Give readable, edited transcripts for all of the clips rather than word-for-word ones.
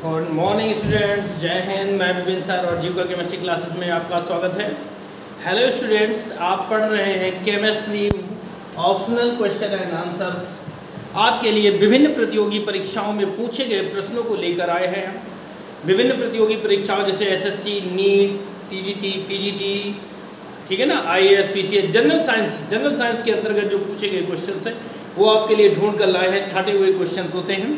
Good morning students, जय हिंद। मैं Vipin sir और जीव का केमिस्ट्री क्लासेस में आपका स्वागत है। हेलो स्टूडेंट्स, आप पढ़ रहे हैं chemistry optional question and answers. आपके लिए विभिन्न प्रतियोगी परीक्षाओं में पूछे गए प्रश्नों को लेकर आए हैं। विभिन्न प्रतियोगी परीक्षाओं जैसे एसएससी, नीट, टीजीटी, पीजीटी, ठीक है ना, आईएएस, पीसीएस, जनरल साइंस के अंतर्गत जो पूछे गए क्वेश्चंस हैं वो आपके लिए ढूंढ कर लाए हैं। छाटे हुए क्वेश्चंस होते हैं,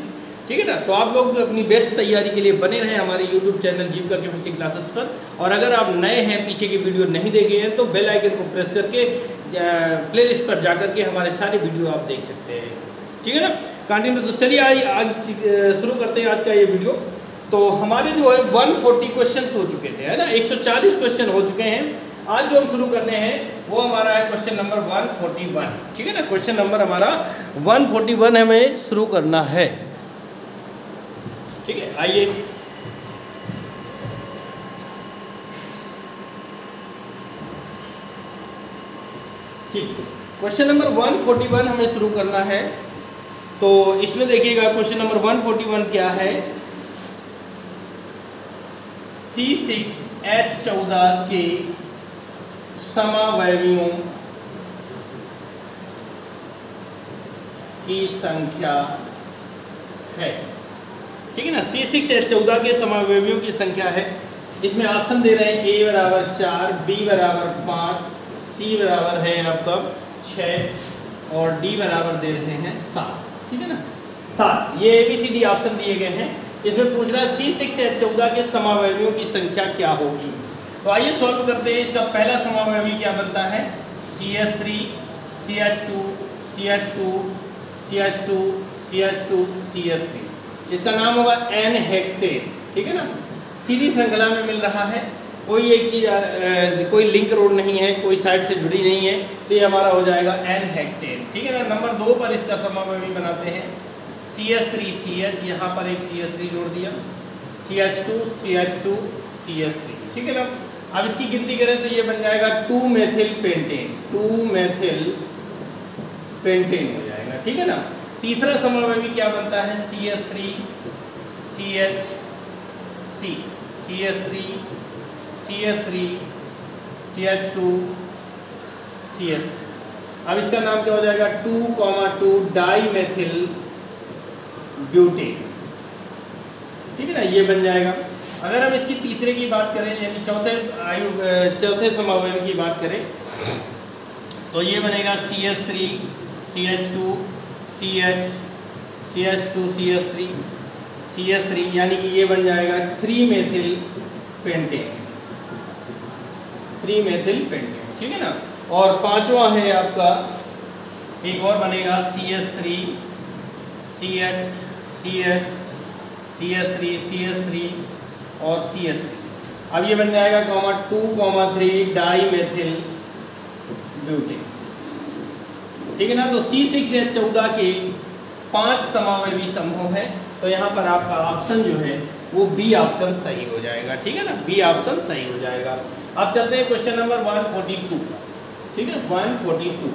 ठीक है ना। तो आप लोग अपनी बेस्ट तैयारी के लिए बने रहें हमारे यूट्यूब चैनल जीव का केमिस्ट्री क्लासेस पर। और अगर आप नए हैं, पीछे की वीडियो नहीं देखे हैं, तो बेल आइकन को प्रेस करके प्लेलिस्ट पर जाकर के हमारे सारे वीडियो आप देख सकते हैं, ठीक है ना। कंटिन्यू। तो चलिए आज शुरू करते हैं आज का ये वीडियो। तो हमारे जो है 140 क्वेश्चन हो चुके थे, है ना, 140 क्वेश्चन हो चुके हैं। आज जो हम शुरू करने हैं वो हमारा है क्वेश्चन नंबर 141, ठीक है ना। क्वेश्चन नंबर हमारा 141 हमें शुरू करना है, ठीक है। आइए, ठीक, क्वेश्चन नंबर 141 हमें शुरू करना है। तो इसमें देखिएगा क्वेश्चन नंबर 141 क्या है। C6H14 के समावयवियों की संख्या है, ठीक है ना। C6H14 के समावयवियों की संख्या है। इसमें ऑप्शन दे रहे हैं A बराबर 4, B बराबर 5, C बराबर है आपका 6 और D बराबर दे रहे हैं 7, ठीक है ना, 7। ये ABCD ऑप्शन दिए गए हैं। इसमें पूछ रहा है C6H14 के समावयवियों की संख्या क्या होगी। तो आइए सॉल्व करते हैं। इसका पहला समावयवी क्या बनता है, CH3, CH2, CH2, CH2, CH2, CH3। इसका नाम होगा N-हेक्सेन, ठीक है ना। सीधी श्रृंखला में मिल रहा है, कोई एक चीज़ कोई लिंक रोड नहीं है, कोई साइड से जुड़ी नहीं है, तो ये हमारा हो जाएगा N-हेक्सेन, ठीक है ना। नंबर 2 पर इसका समावयवी बनाते हैं CH3CH, यहाँ पर एक CH3 जोड़ दिया, CH2, CH2, CH3, ठीक है ना। अब इसकी गिनती करें तो ये बन जाएगा 2-मेथिल पेंटेन, 2-मेथिल पेंटेन हो जाएगा, ठीक है ना। तीसरा समावयवी क्या बनता है, CH3, CH, C, CH3, CH3, CH2, CH3। अब इसका नाम क्या हो जाएगा, 2,2 डाईमेथिल ब्यूटेन, ठीक है ना, ये बन जाएगा। अगर हम इसकी तीसरे की बात करें, यानी चौथे समावयवी की बात करें, तो ये बनेगा CH3, CH2, CH, CH2, CH3, CH3, यानी कि ये बन जाएगा 3-मेथिल पेंटेन, 3-मेथिल पेंटेन, ठीक है ना। और पांचवा है आपका, एक और बनेगा CH3, CH, CH, CH3, CH3 और CH3। अब ये बन जाएगा 2,3 डाईमेथिल ब्यूटेन, ठीक है ना। तो C6H14 के 5 समावयवी समूह है, तो यहाँ पर आपका ऑप्शन जो है वो B ऑप्शन सही हो जाएगा, ठीक है ना, B ऑप्शन सही हो जाएगा। अब चलते हैं क्वेश्चन नंबर 142, ठीक है, 142।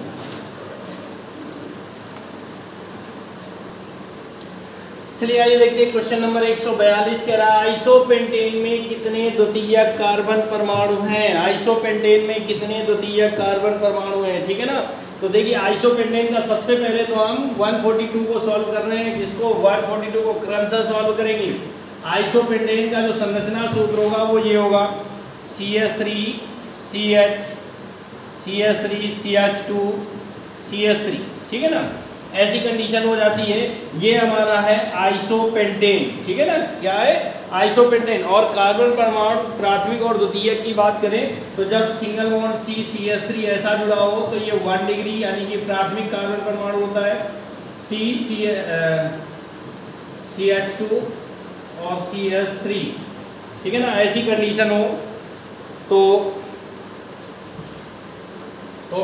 चलिए आइए देखते हैं क्वेश्चन नंबर 142 कह रहा है आइसोपेंटेन में कितने द्वितीयक कार्बन परमाणु हैं। आइसोपेंटेन में कितने द्वितीयक कार्बन परमाणु हैं, ठीक है ना। तो देखिए आइसोपेंटेन का सबसे पहले तो हम 142 को सॉल्व कर रहे हैं, जिसको 142 को क्रमशः सॉल्व करेंगे। आइसोपेंटेन का जो संरचना सूत्र होगा वो ये होगा CH3, CH, CH3, CH2, CH3, ठीक है ना। ऐसी कंडीशन हो जाती है, ये हमारा है आइसोपेंटेन, ठीक है ना। क्या है, आइसोपेंटेन। और कार्बन परमाणु प्राथमिक और द्वितीयक की बात करें तो जब सिंगल बॉन्ड CH3 ऐसा जुड़ा हो तो ये 1 डिग्री यानी कि प्राथमिक कार्बन परमाणु होता है, CH2 और CH3, ठीक है ना। ऐसी कंडीशन हो तो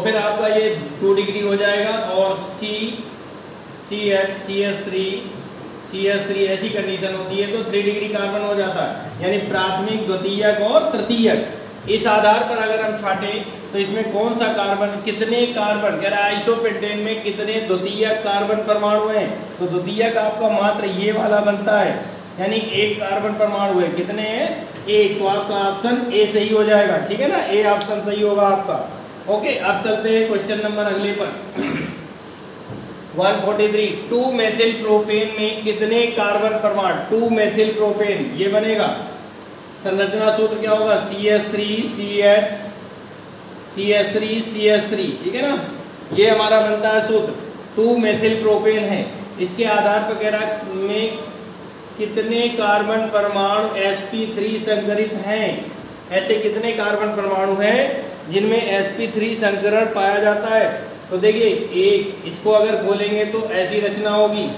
फिर आपका ये 2 डिग्री हो जाएगा। और CH, CH3 ऐसी कंडीशन होती है तो 3 डिग्री कार्बन हो जाता है, यानी प्राथमिक, द्वितीयक और तृतीयक। इस आधार पर अगर हम छाटें तो इसमें कौन सा कार्बन, कितने कार्बन, कह रहा है आइसोपेंटेन में कितने द्वितीयक कार्बन परमाणु हैं, तो द्वितीयक आपका मात्र ये वाला बनता है यानी एक कार्बन परमाणु है, कितने हैं? एक। तो आपका ऑप्शन ए सही हो जाएगा, ठीक है ना, ए ऑप्शन सही होगा आपका। ओके, अब चलते हैं क्वेश्चन नंबर अगले पर। 143, 2 मेथिल प्रोपेन में कितने कार्बन परमाणु? 2 मेथिल प्रोपेन, ये बनेगा, संरचना सूत्र क्या होगा? CH3CH CH3, ठीक है ना, ये हमारा बनता है सूत्र। 2 मेथिल प्रोपेन है, इसके आधार पर कह रहा में कितने कार्बन परमाणु sp3 संकरित हैं? ऐसे कितने कार्बन परमाणु हैं जिनमें sp3 संकरण पाया जाता है? तो देखिए, एक, इसको अगर खोलेंगे तो ऐसी रचना होगी,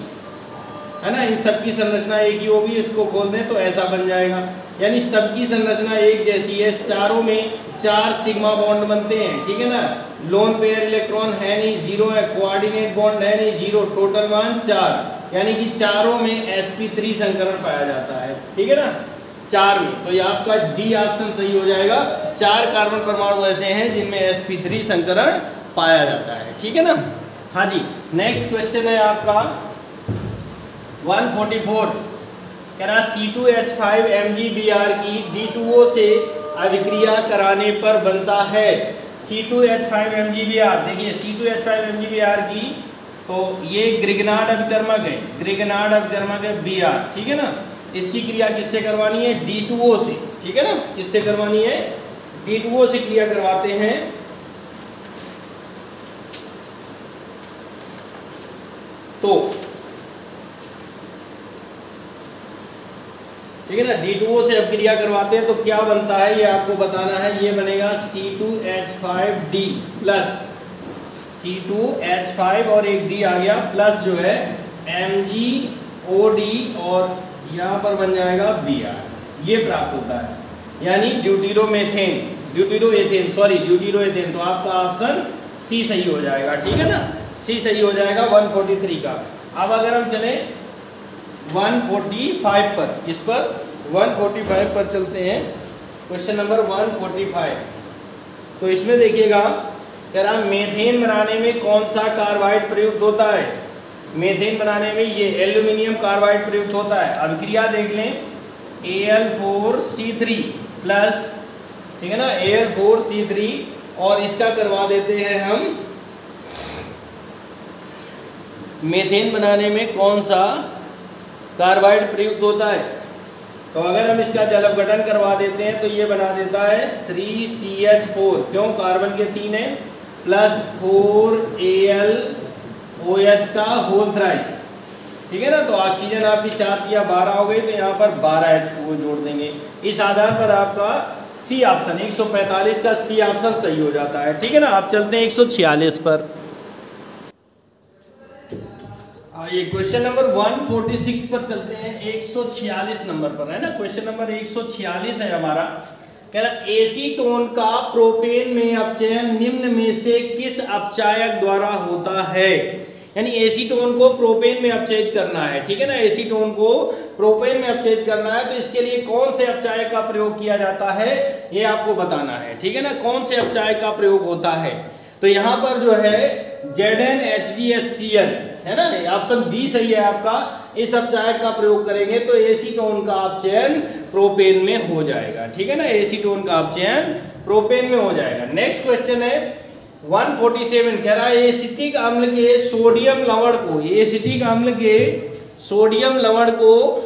है ना, इन सबकी संरचना एक ही होगी, इसको खोल दें तो ऐसा बन जाएगा, यानी सबकी संरचना एक जैसी है। चारों में 4 सिग्मा बॉन्ड बनते हैं, ठीक है ना, लोन पेयर इलेक्ट्रॉन है नहीं, 0 है, कोऑर्डिनेट बॉन्ड है नहीं, 0, टोटल मान 4, यानी कि चारों में sp3 संकरण पाया जाता है, ठीक है ना, 4 में। तो ये आपका डी ऑप्शन सही हो जाएगा। 4 कार्बन परमाणु ऐसे हैं जिनमें sp3 संकरण पाया जाता है, ठीक है ना। हाँ जी, नेक्स्ट क्वेश्चन है आपका 144, कह रहा C2H5 MgBr की D2O से अभिक्रिया कराने पर बनता है C2H5 MgBr। देखिए C2H5 MgBr की, तो ये ग्रिगनार्ड अभिकर्मक है, ग्रिगनार्ड अभिकर्मक है Br, ठीक है ना, इसकी क्रिया किससे करवानी है? D2O से, ठीक है ना, किससे करवानी है? D2O से क्रिया करवाते हैं। तो ठीक है ना, D2O से अभिक्रिया करवाते हैं तो क्या बनता है ये आपको बताना है। ये बनेगा C2H5D प्लस C2H5 और एक D आ गया प्लस जो है MgOD और यहाँ पर बन जाएगा Br, ये प्राप्त होता है, यानी ड्यूटीरोमेथेन, ड्यूटीरोएथेन। तो आपका ऑप्शन सी सही हो जाएगा, ठीक है ना, सी सही हो जाएगा 143 का। अब अगर हम चले 145 पर, इस पर 145 पर चलते हैं, क्वेश्चन नंबर 145। तो इसमें देखिएगा, कह रहा मेथेन बनाने में कौन सा कार्बाइड प्रयुक्त होता है? मेथेन बनाने में ये एल्यूमिनियम कार्बाइड प्रयुक्त होता है। अभिक्रिया देख लें, Al4C3 प्लस, ठीक है ना, Al4C3, और इसका करवा देते हैं हम मेथेन बनाने में कौन सा कार्बाइड प्रयुक्त होता है। तो अगर हम इसका जल अपघटन करवा देते हैं तो ये बना देता है 3CH4, क्यों? कार्बन के 3 है, प्लस 4AlOH का होल थ्राइस, ठीक है ना। तो ऑक्सीजन आपकी 4 या 12 हो गई, तो यहाँ पर 12H2O जोड़ देंगे। इस आधार पर आपका सी ऑप्शन 145 का सी ऑप्शन सही हो जाता है, ठीक है ना। आप चलते हैं 146 पर। ये क्वेश्चन नंबर 146 पर चलते हैं, 146 नंबर पर है ना, क्वेश्चन नंबर 146 है हमारा। कह रहा एसीटोन का प्रोपेन में अपचयन निम्न में से किस अपचायक द्वारा होता है? यानी एसीटोन को प्रोपेन में अपचयित करना है, ठीक है ना, एसीटोन को प्रोपेन में अपचयित करना है, तो इसके लिए कौन से अपचायक का प्रयोग किया जाता है ये आपको बताना है, ठीक है ना, कौन से अपचायक का प्रयोग होता है। तो यहाँ पर जो है ZnHgHCl है ना, ऑप्शन बी सही है आपका। इस अपचायक का प्रयोग करेंगे तो एसीटोन का अपचयन प्रोपेन में हो जाएगा, ठीक है ना, एसीटोन का अपचयन प्रोपेन में हो जाएगा। नेक्स्ट क्वेश्चन है 147, कह रहा है एसिटिक अम्ल के सोडियम लवण को, एसिटिक अम्ल के सोडियम लवण को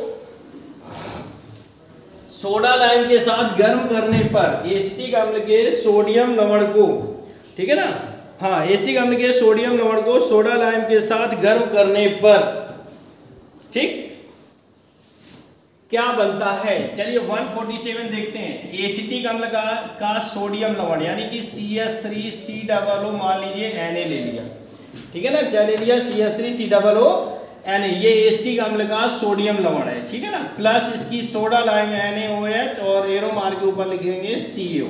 सोडा लाइम के साथ गर्म करने पर, एसिटिक अम्ल के सोडियम लवण को, ठीक है ना, हाँ, एसिटिक अम्ल के सोडियम लवण को सोडा लाइम के साथ गर्म करने पर, ठीक, क्या बनता है? चलिए 147 देखते हैं। एसिटिक अम्ल का सोडियम लवण यानी कि CH3COO मान लीजिए Na ले लिया, ठीक है ना, क्या ले लिया? CH3COO Na, ये एसिटिक अम्ल का सोडियम लवण है, ठीक है ना, प्लस इसकी सोडा लाइम NaOH और एरो मार्क के ऊपर लिखेंगे CO।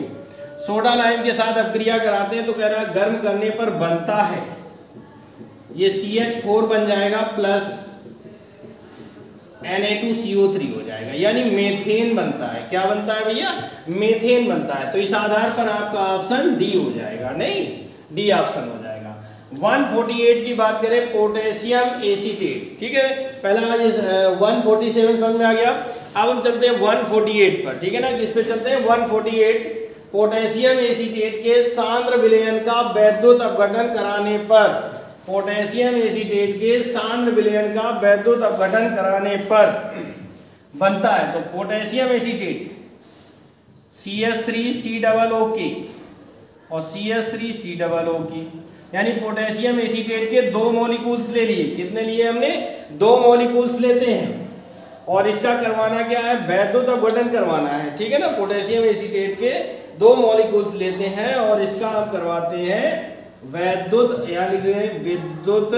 सोडा लाइम के साथ अपक्रिया कराते हैं तो कह रहा है गर्म करने पर बनता है, ये CH4 बन जाएगा प्लस Na2CO3 हो जाएगा, यानी मेथेन बनता है। क्या बनता है भैया? मेथेन बनता है। तो इस आधार पर आपका ऑप्शन डी हो जाएगा, नहीं, डी ऑप्शन हो जाएगा। 148 की बात करें, पोटेशियम एसीटेट, ठीक है। पहला 147 समझ में आ गया। अब हम चलते हैं 148 पर, ठीक है ना। किस पे चलते हैं? 148 पोटेशियम एसीटेट के सांद्र विलयन का वैद्युत अपघटन कराने पर, पोटेशियम एसीटेट के सांद्र विलयन का वैद्युत अपघटन कराने पर बनता है। तो पोटेशियम एसीटेट CH3COO और CH3COO, यानी पोटेशियम एसीटेट के 2 मॉलिक्यूल्स ले लिए। कितने लिए हमने? 2 मॉलिक्यूल्स लेते हैं और इसका करवाना क्या है? वैद्युत अपघटन करवाना है, ठीक है ना। पोटेशियम एसीटेट के 2 मॉलिक्यूल्स लेते हैं और इसका हम करवाते हैं वैद्युत, यानी विद्युत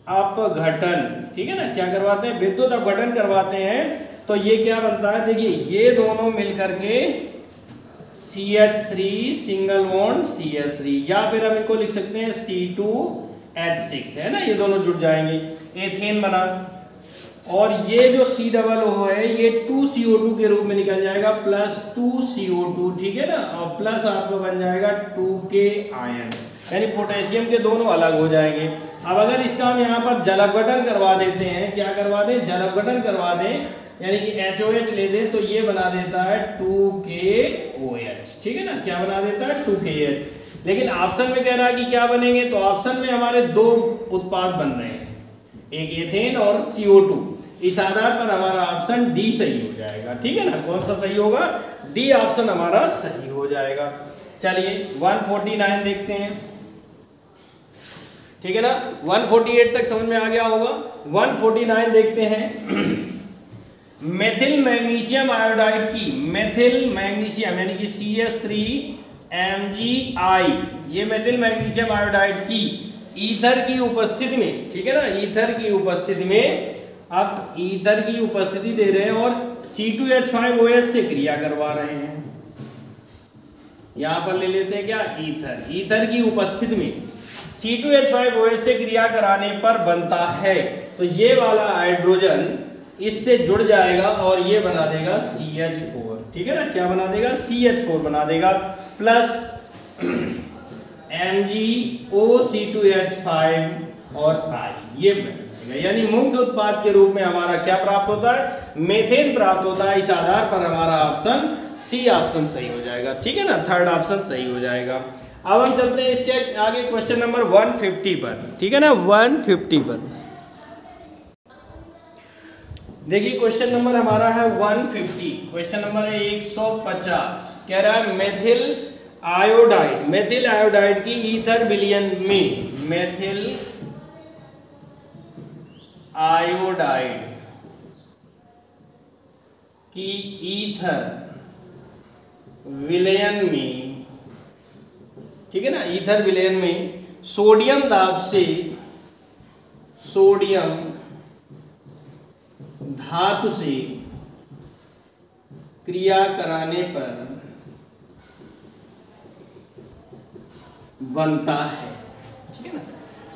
अपघटन, ठीक है ना। क्या करवाते हैं? विद्युत अपघटन करवाते हैं। तो ये क्या बनता है? देखिए, ये दोनों मिलकर के CH3 सिंगल बॉन्ड CH3, या फिर हम इनको लिख सकते हैं C2H6, है ना। ये दोनों जुड़ जाएंगे, एथेन बना। और ये जो COO है ये 2CO2 के रूप में निकल जाएगा, प्लस 2CO2, ठीक है ना। और प्लस आपका बन जाएगा 2K आयन, यानी पोटेशियम के दोनों अलग हो जाएंगे। अब अगर इसका हम यहाँ पर जल अपघटन करवा देते हैं, क्या करवा दें? जल अपघटन करवा दें, यानी कि HOH ले दें, तो ये बना देता है 2KOH, ठीक है ना। क्या बना देता है? 2KOH। लेकिन ऑप्शन में कह रहा है कि क्या बनेंगे, तो ऑप्शन में हमारे 2 उत्पाद बन रहे हैं, एक एथेन और CO2। इस आधार पर हमारा ऑप्शन डी सही हो जाएगा, ठीक है ना। कौन सा सही होगा? डी ऑप्शन हमारा सही हो जाएगा। चलिए 149 देखते हैं, ठीक है ना। 148 तक समझ में आ गया होगा। 149 देखते हैं। मेथिल मैग्नीशियम आयोडाइड की, मेथिल मैग्नीशियम यानी कि CH3MgI, ये मेथिल मैग्नीशियम आयोडाइड की ईथर की उपस्थिति में, ठीक है ना, ईथर की उपस्थिति में, अब ईथर की उपस्थिति दे रहे हैं और C2H5OH से क्रिया करवा रहे हैं। यहां पर ले लेते हैं क्या? ईथर, ईथर की उपस्थिति में C2H5OH से क्रिया कराने पर बनता है। तो ये वाला हाइड्रोजन इससे जुड़ जाएगा और ये बना देगा CH4, ठीक है ना। क्या बना देगा? CH4 बना देगा, प्लस MgOC2H5 और I, ये बनेगा। यानी मुख्य उत्पाद के रूप में हमारा क्या प्राप्त होता है? मेथेन प्राप्त होता है। इस आधार पर हमारा ऑप्शन सी ऑप्शन सही हो जाएगा, ठीक है ना। थर्ड ऑप्शन सही हो जाएगा। अब हम चलते हैं इसके आगे क्वेश्चन नंबर 150 पर, ठीक है ना। 150 पर देखिए, क्वेश्चन नंबर हमारा है 150, क्वेश्चन नंबर है 150। कह रहा है मेथिल आयोडाइड, मेथिल आयोडाइड की ईथर विलयन में, मेथिल आयोडाइड की ईथर विलयन में, ठीक है ना, ईथर विलयन में सोडियम दाब से, सोडियम धातु से क्रिया कराने पर बनता है, ठीक है ना।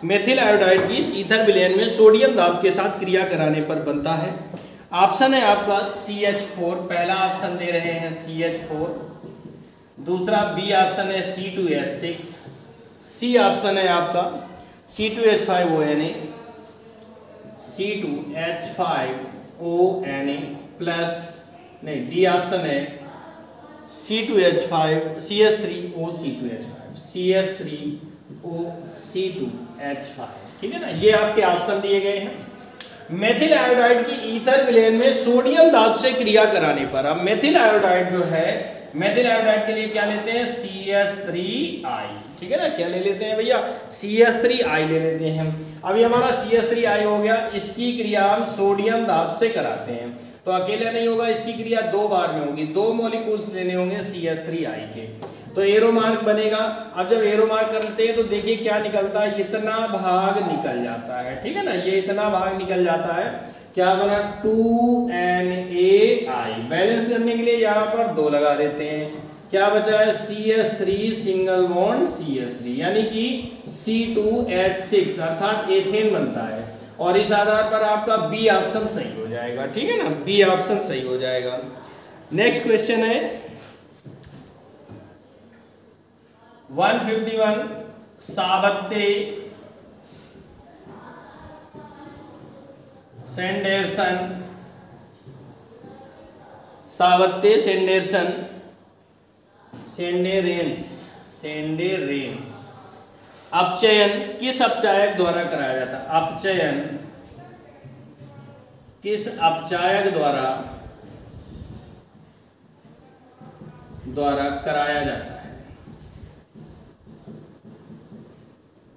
मेथिल आयोडाइड की ईथर विलयन में सोडियम धातु के साथ क्रिया कराने पर बनता है। ऑप्शन है आपका CH4, पहला ऑप्शन दे रहे हैं CH4, दूसरा बी ऑप्शन है C2H6, सी ऑप्शन है आपका C2H5ONA, C2H5ONA प्लस, नहीं, डी ऑप्शन है CH3OC2H5, CH3OC2H5, ठीक है ना। ये आपके ऑप्शन दिए गए हैं। मेथिल आयोडाइड की ईथर विलयन में सोडियम धातु से क्रिया कराने पर, अब मेथिल आयोडाइड जो है, मेथिल आयोडाइड के लिए क्या लेते हैं? CH3I, ठीक है ना। क्या ले लेते हैं भैया? CH3I ले लेते हैं। अभी हमारा CH3I हो गया, इसकी क्रिया हम सोडियम धातु से कराते हैं, तो अकेले नहीं होगा, इसकी क्रिया 2 बार में होगी, 2 मॉलिक्यूल्स लेने होंगे CH3I के, तो एरो मार्क बनेगा। अब जब एरो मार्क करते हैं तो देखिए क्या निकलता है, इतना भाग निकल जाता है, ठीक है ना। ये इतना भाग निकल जाता है, क्या बना? 2NaI। बैलेंस करने के लिए यहाँ पर 2 लगा देते हैं, क्या बचा है? CH3 सिंगल बॉन्ड CH3, यानी कि C2H6 अर्थात एथेन बनता है। और इस आधार पर आपका बी ऑप्शन सही हो जाएगा, ठीक है ना। बी ऑप्शन सही हो जाएगा। नेक्स्ट क्वेश्चन है 151, सावत्ते सेंडेरसन, सावत्ते सेंडेरसन, सेंडेरेंस अपचयन किस अपचायक द्वारा कराया जाता है? अपचयन किस अपचायक द्वारा कराया जाता है?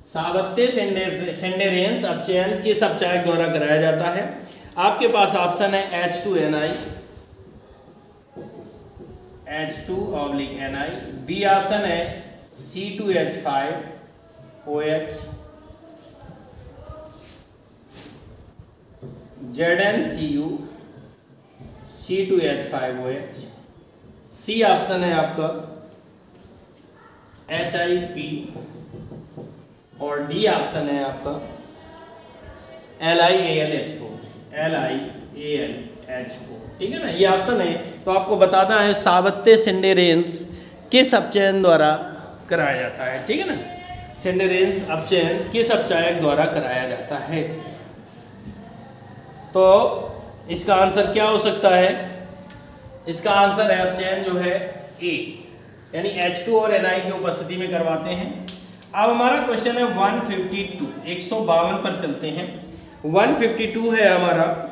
सावत्ते सेंडेरेंस अपचयन किस अपचायक द्वारा कराया जाता है? आपके पास ऑप्शन है H2Ni, H2/Ni, बी ऑप्शन है C2H5OH, ZnCu C2H5OH, C option है आपका HIP और डी ऑप्शन है आपका LiAlH4। ठीक है ना, ये ऑप्शन है। तो आपको बताना है सावत्ते सेंडेरेंस किस अपचयन द्वारा कराया जाता है। ठीक है ना, सेंडेरेंस अपचयन किस अपचायक द्वारा कराया जाता है। तो इसका आंसर क्या हो सकता है? इसका आंसर है अपचयन जो है ए, यानी H2 और Ni की उपस्थिति में करवाते हैं। अब हमारा क्वेश्चन है 152, 152 पर चलते हैं। 152 है हमारा,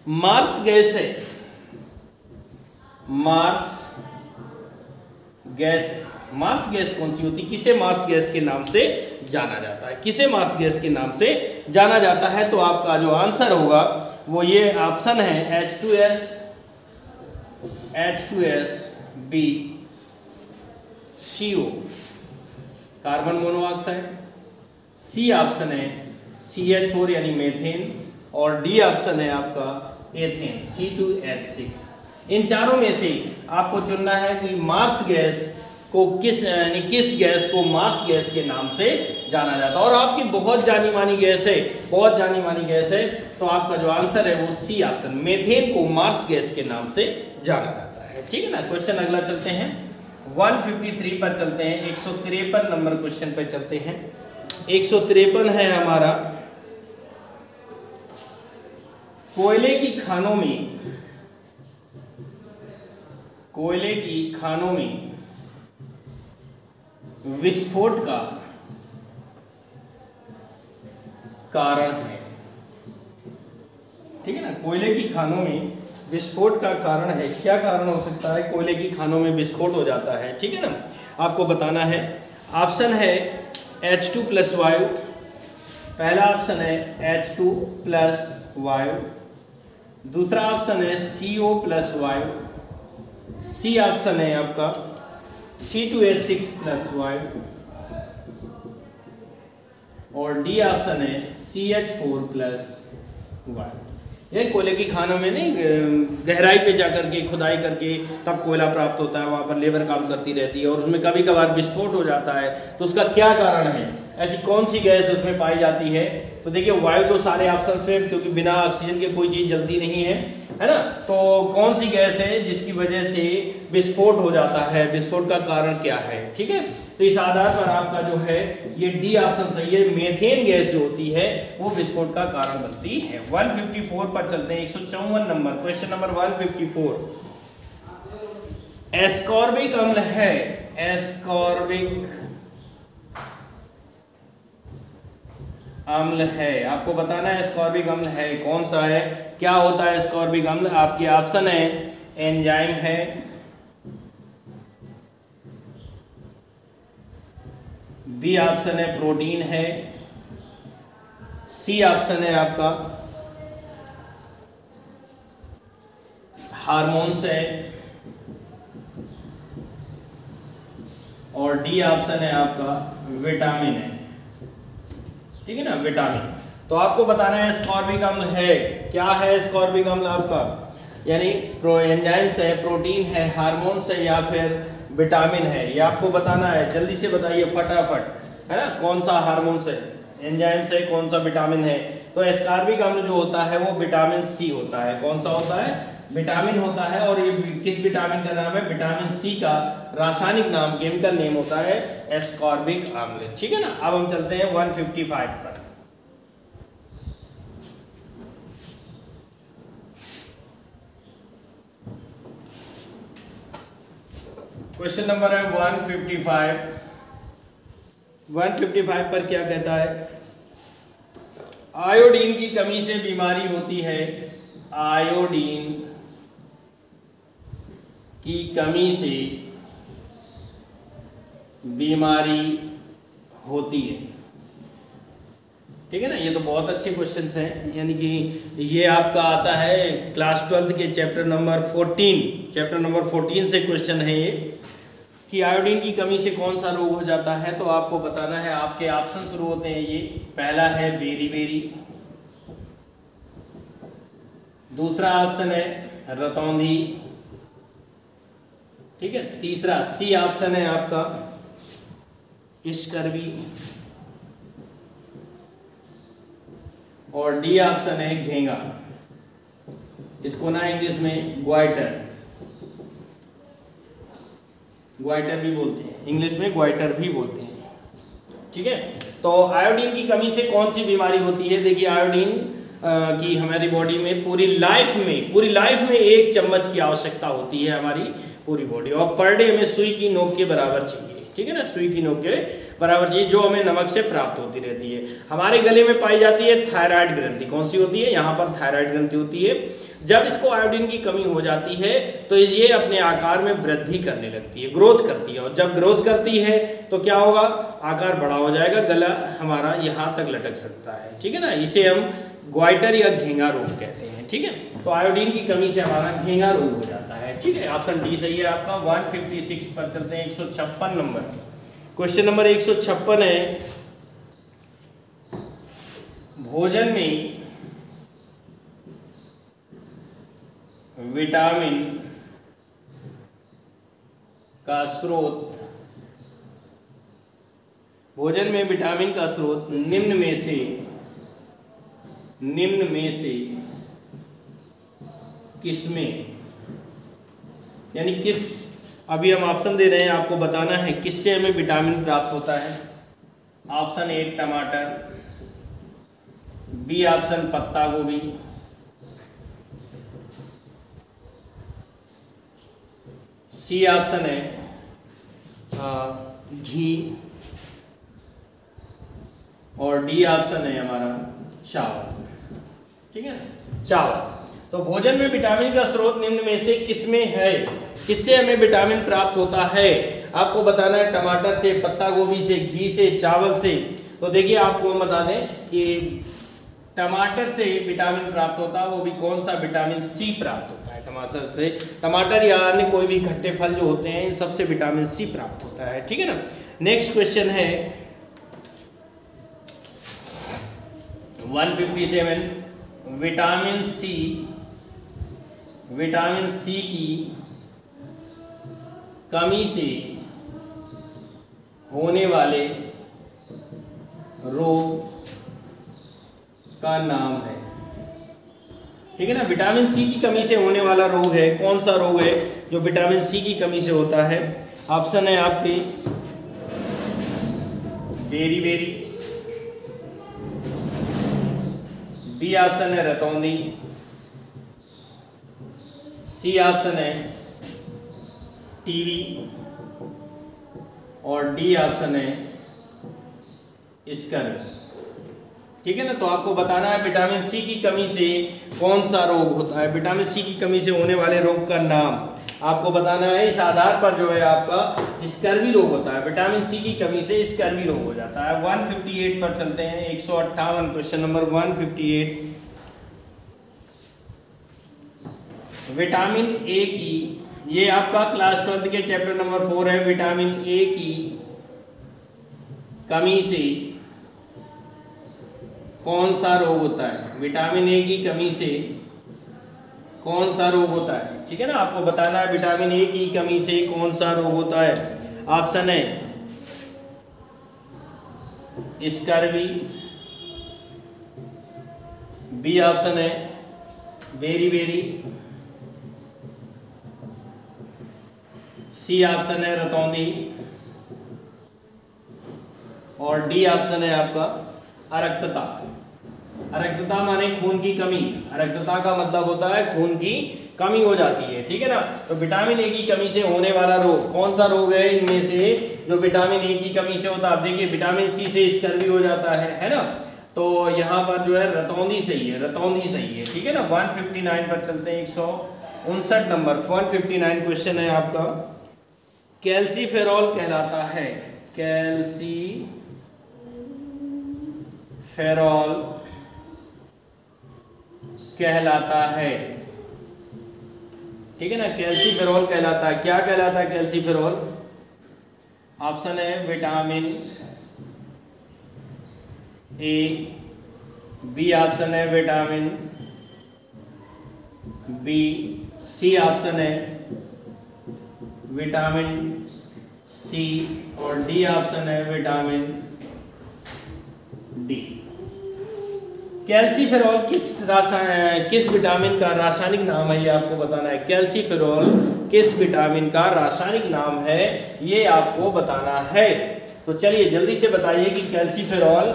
मार्स गैस है, मार्स गैस कौन सी होती है? किसे मार्स गैस के नाम से जाना जाता है? किसे मार्स गैस के नाम से जाना जाता है? तो आपका जो आंसर होगा वो ये ऑप्शन है H2SbCO, carbon monoxide. C option है CH4 यानी मेथेन और डी ऑप्शन है आपका एथेन C2H6। इन चारों में से आपको चुनना है कि मार्स गैस को किस गैस को मार्स गैस के नाम से जाना जाता है। और आपकी बहुत जानी मानी गैस है, तो आपका जो आंसर है वो सी ऑप्शन, मेथेन को मार्स गैस के नाम से जाना जाता है। ठीक है ना। क्वेश्चन अगला चलते हैं, 153 पर चलते हैं, 153 नंबर क्वेश्चन पर चलते हैं। 153 है हमारा, कोयले की खानों में विस्फोट का कारण है। ठीक है ना, कोयले की खानों में विस्फोट का कारण है। क्या कारण हो सकता है कोयले की खानों में विस्फोट हो जाता है? ठीक है ना, आपको बताना है। ऑप्शन है H2 प्लस वायु, पहला ऑप्शन है H2 प्लस वायु, दूसरा ऑप्शन है CO प्लस वायु, सी ऑप्शन है आपका C2H6 प्लस वायु और डी ऑप्शन है CH4 प्लस वायु। ये कोयले की खानों में नहीं, गहराई पे जाकर के खुदाई करके तब कोयला प्राप्त होता है, वहाँ पर लेबर काम करती रहती है और उसमें कभी कभार विस्फोट हो जाता है। तो उसका क्या कारण है? ऐसी कौन सी गैस उसमें पाई जाती है? तो देखिए वायु तो सारे ऑप्शंस में, क्योंकि बिना ऑक्सीजन के कोई चीज़ जलती नहीं है, है ना। तो कौन सी गैस है जिसकी वजह से विस्फोट हो जाता है? विस्फोट का कारण क्या है? ठीक है, तो इस आधार पर आपका जो है ये डी ऑप्शन सही है। मेथेन गैस जो होती है वो विस्फोट का कारण बनती है। 154 पर चलते हैं, 154 नंबर क्वेश्चन नंबर 154। एस्कॉर्बिक अम्ल है, एस्कॉर्बिक अम्ल है, आपको बताना है एस्कॉर्बिक अम्ल है कौन सा है, क्या होता है एस्कॉर्बिक अम्ल। आपके ऑप्शन है एंजाइम है, बी ऑप्शन है प्रोटीन है, सी ऑप्शन है आपका हार्मोन्स है और डी ऑप्शन है आपका विटामिन है। ठीक है ना, विटामिन। तो आपको बताना है एस्कॉर्बिक अम्ल है, क्या है एस्कॉर्बिक अम्ल आपका, यानी एंजाइम्स है, प्रोटीन है, हार्मोन्स है या फिर विटामिन है, ये आपको बताना है। जल्दी से बताइए फटाफट, है ना, कौन सा हार्मोन्स है, एंजाइम्स है, कौन सा विटामिन है। तो एस्कॉर्बिक अम्ल जो होता है वो विटामिन सी होता है। कौन सा होता है? विटामिन होता है, और ये किस विटामिन का नाम है? विटामिन सी का रासायनिक नाम, केमिकल नेम होता है एस्कॉर्बिक आम्ल। ठीक है ना। अब हम चलते हैं 155 पर। क्वेश्चन नंबर है 155। 155 पर क्या कहता है? आयोडीन की कमी से बीमारी होती है। आयोडीन की कमी से बीमारी होती है। ठीक है ना। ये तो बहुत अच्छे क्वेश्चंस हैं, यानी कि ये आपका आता है क्लास 12 के चैप्टर नंबर 14 से क्वेश्चन है ये, कि आयोडीन की कमी से कौन सा रोग हो जाता है। तो आपको बताना है, आपके ऑप्शन शुरू होते हैं ये। पहला है बेरी, दूसरा ऑप्शन है रतौंधी, ठीक है। तीसरा सी ऑप्शन है आपका स्कर्वी, और डी ऑप्शन है घेंगा। इसको ना इंग्लिश में ग्वाइटर भी बोलते हैं, इंग्लिश में ग्वाइटर भी बोलते हैं। ठीक है। तो आयोडीन की कमी से कौन सी बीमारी होती है? देखिए, आयोडीन की हमारी बॉडी में पूरी लाइफ में 1 चम्मच की आवश्यकता होती है हमारी पूरी बॉडी, और पर डे हमें सुई की नोक के बराबर चाहिए। ठीक है ना। सुई की नोक के बराबर चाहिए, जो हमें नमक से प्राप्त होती रहती है। हमारे गले में पाई जाती है थायराइड ग्रंथि। कौन सी होती है? यहाँ पर थायराइड ग्रंथि होती है। जब इसको आयोडीन की कमी हो जाती है तो ये अपने आकार में वृद्धि करने लगती है, ग्रोथ करती है, और जब ग्रोथ करती है तो क्या होगा? आकार बड़ा हो जाएगा, गला हमारा यहाँ तक लटक सकता है। ठीक है ना। इसे हम ग्वाइटर या घेंगा रोग कहते हैं। ठीक है। तो आयोडीन की कमी से हमारा घेंगा रोग हो जाता है। ठीक है। ऑप्शन डी सही है आपका। 156 पर चलते हैं। 156 नंबर, क्वेश्चन नंबर 156 है, भोजन में विटामिन का स्रोत, भोजन में विटामिन का स्रोत निम्न में से किसमें, यानी किस, अभी हम ऑप्शन दे रहे हैं, आपको बताना है किससे हमें विटामिन प्राप्त होता है। ऑप्शन ए टमाटर, बी ऑप्शन पत्ता गोभी, सी ऑप्शन है घी, और डी ऑप्शन है हमारा चावल। ठीक है, चावल। तो भोजन में विटामिन का स्रोत निम्न में से किसमें है, किससे हमें विटामिन प्राप्त होता है? आपको बताना है टमाटर से, पत्ता गोभी से, घी से, चावल से। तो देखिए, आपको बता दें कि टमाटर से विटामिन प्राप्त होता है, वो भी कौन सा? विटामिन सी प्राप्त होता है टमाटर से। टमाटर या अन्य कोई भी खट्टे फल जो होते हैं, इन सबसे विटामिन सी प्राप्त होता है। ठीक है ना। नेक्स्ट क्वेश्चन है 157, विटामिन सी की कमी से होने वाले रोग का नाम है। ठीक है ना। विटामिन सी की कमी से होने वाला रोग है, कौन सा रोग है जो विटामिन सी की कमी से होता है? ऑप्शन है आपके बेरी, बी ऑप्शन है रतौंधी, सी ऑप्शन है टीवी, और डी ऑप्शन है स्कर्वी। ठीक है ना। तो आपको बताना है विटामिन सी की कमी से कौन सा रोग होता है, विटामिन सी की कमी से होने वाले रोग का नाम आपको बताना है। इस आधार पर जो है आपका स्कर्वी रोग होता है, विटामिन सी की कमी से स्कर्वी रोग हो जाता है। 158 पर चलते हैं। 158, क्वेश्चन नंबर 158, विटामिन ए की, ये आपका क्लास 12 के चैप्टर नंबर 4 है। विटामिन ए की कमी से कौन सा रोग होता है? विटामिन ए की कमी से कौन सा रोग होता है? ठीक है ना। आपको बताना है विटामिन ए की कमी से कौन सा रोग होता है। ऑप्शन है स्कर्वी, बी ऑप्शन है बेरी, सी ऑप्शन है रतौंधी, और डी ऑप्शन है आपका अरक्तता। अरक्तता माने खून की कमी, अरक्तता का मतलब होता है खून की कमी हो जाती है, ठीक है ना। तो विटामिन ए की कमी से होने वाला रोग कौन सा रोग है इनमें से जो विटामिन ए की कमी से होता है? आप देखिए विटामिन सी से स्कर्वी हो जाता है ना। तो यहाँ पर जो है रतौंधी सही है, रतौंधी सही है, ठीक है ना। 159 पर चलते हैं, 159 नंबर 159 क्वेश्चन है आपका। कैल्सीफेरॉल कहलाता है, कैल्सीफेरॉल कहलाता है, ठीक है ना। कैल्सीफेरॉल कहलाता है, क्या कहलाता है कैल्सीफेरॉल? ऑप्शन है विटामिन ए, बी ऑप्शन है विटामिन बी, सी ऑप्शन है विटामिन सी, और डी ऑप्शन है विटामिन डी। कैल्सीफेरॉल किस विटामिन का रासायनिक नाम है ये आपको बताना है। कैल्सीफेरॉल किस विटामिन का रासायनिक नाम है ये आपको बताना है। तो चलिए जल्दी से बताइए कि कैल्सीफेरॉल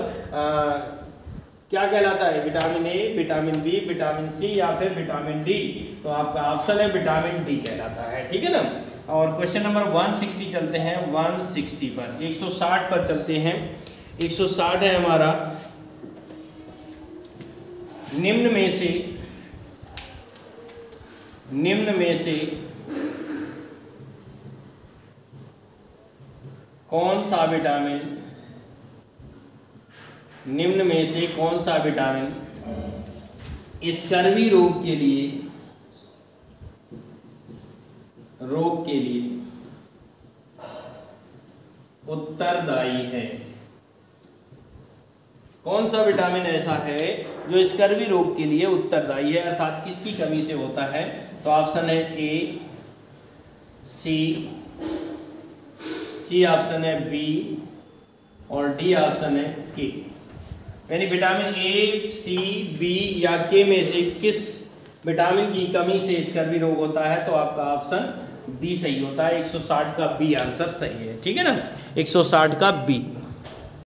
क्या कहलाता है? Vitamin A, vitamin B, vitamin C या फिर विटामिन डी? तो आपका ऑप्शन है विटामिन डी कहलाता है, ठीक है ना। और क्वेश्चन नंबर 160 चलते हैं, 160 पर 160 पर चलते हैं। 160 है हमारा, निम्न में से कौन सा विटामिन, निम्न में से कौन सा विटामिन स्कर्वी रोग के लिए उत्तरदायी है? कौन सा विटामिन ऐसा है जो स्कर्वी रोग के लिए उत्तरदायी है, अर्थात किसकी कमी से होता है? तो ऑप्शन है ए, सी ऑप्शन है बी, और डी ऑप्शन है के। यानी विटामिन ए, सी, बी या के में से किस विटामिन की कमी से स्कर्वी रोग होता है? तो आपका ऑप्शन बी सही होता है। 160 का बी आंसर सही है, ठीक है ना, 160 का बी।